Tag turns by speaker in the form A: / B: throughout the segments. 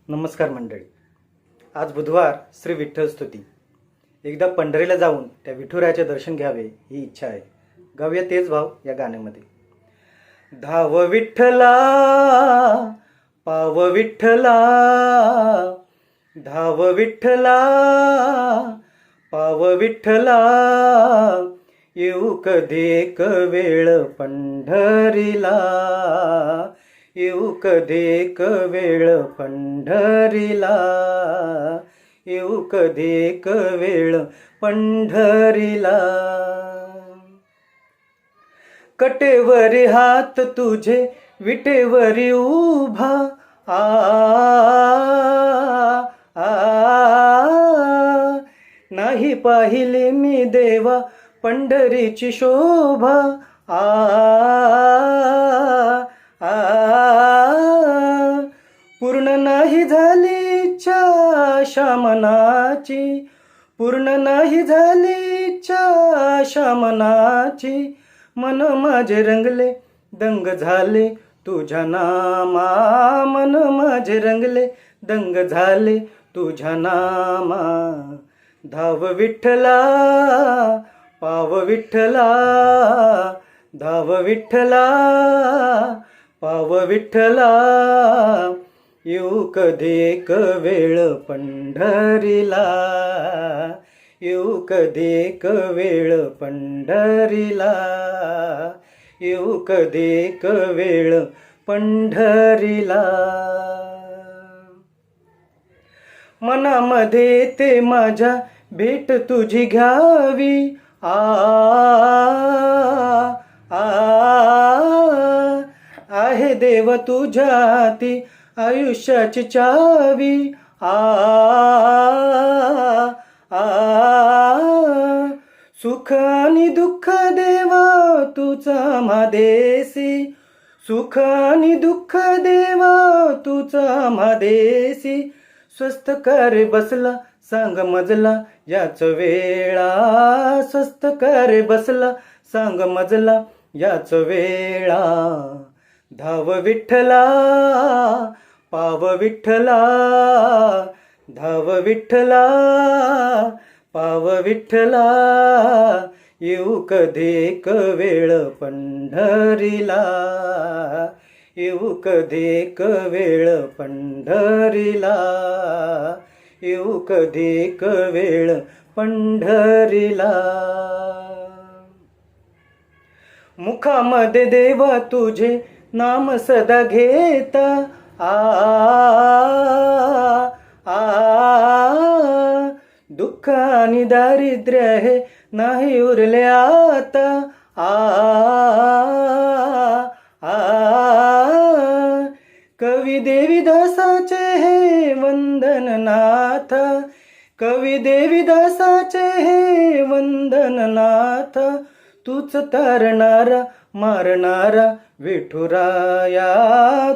A: नमस्कार मंडळी. आज बुधवार श्री विठ्ठल स्तुती. एकदा पंढरीला जाऊन त्या विठुरायाचे दर्शन घ्यावे ही इच्छा आहे. गाऊया तेच भाव या गाण्यामध्ये. धाव विठ्ठला पाव विठ्ठला, धाव विठ्ठला पाव विठ्ठला, येऊ कधी एक वेळ पंढरीला, येऊ कधी एक वेळ पंढरीला, येऊ कधी एक वेळ पंढरीला. कटेवरी हात तुझे विटेवरी उभा, आ, आ, नाही पाहिले मी देवा पंढरीची शोभा, आ, आ, पूर्ण नाही झाली इच्छा शामनाची, पूर्ण नाही झाली इच्छा शामनाची, मन माझे रंगले दंग झाले तुझ्या नामा, मन माझे रंगले दंग झाले तुझ्या नामा. धाव विठ्ठला पाव विठ्ठला, धाव विठ्ठला पाव विठ्ठला, येऊ कधी एक वेळ पंढरीला, येऊ कधी एक वेळ पंढरीला, येऊ कधी एक वेळ पंढरीला. मनामध्ये ते माझ्या भेट तुझी घ्यावी, आ, आ, आहे देव तुझ्या हाती आयुष्याची चावी, आ, आ, सुख आणि दुःख देवा तुझा मादेसी, सुख आणि दुःख देवा तुझा मादेसी, स्वस्त कर बसला सांग मजला याच वेळा, स्वस्त कर बसला सांग मजला याच वेळा. धाव विठ्ठला पाव विठ्ठला, धाव विठ्ठला पाव विठ्ठला, येऊ कधी एक वेळ पंढरीला, येऊ कधी एक वेळ पंढरीला, येऊ कधी एक वेळ पंढरीला. मुखामध्ये देवा तुझे नाम सदा घेता, आ, आ, दुःख आणि दारिद्र्य हे नाही उरले आता, आ, आ, कवी देवीदासाचे हे वंदन नाथ, कवी देवीदासाचे हे वंदन नाथ, तूच तारणारा मारणारा विठुराया,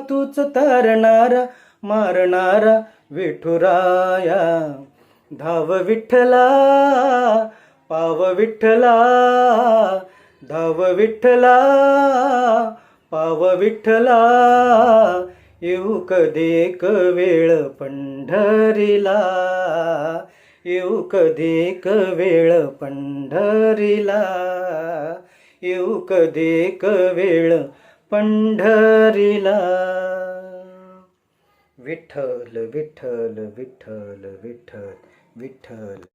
A: तूच तारणारा मारणारा विठुराया. धाव विठ्ठला पाव विठ्ठला, धाव विठ्ठला पाव विठ्ठला, येऊ कधी एक वेळ पंढरीला, येऊ कधी एक वेळ पंढरीला, येऊ कधी एक वेळ पंढरीला. विठ्ठल विठ्ठल विठ्ठल विठ्ठल विठ्ठल.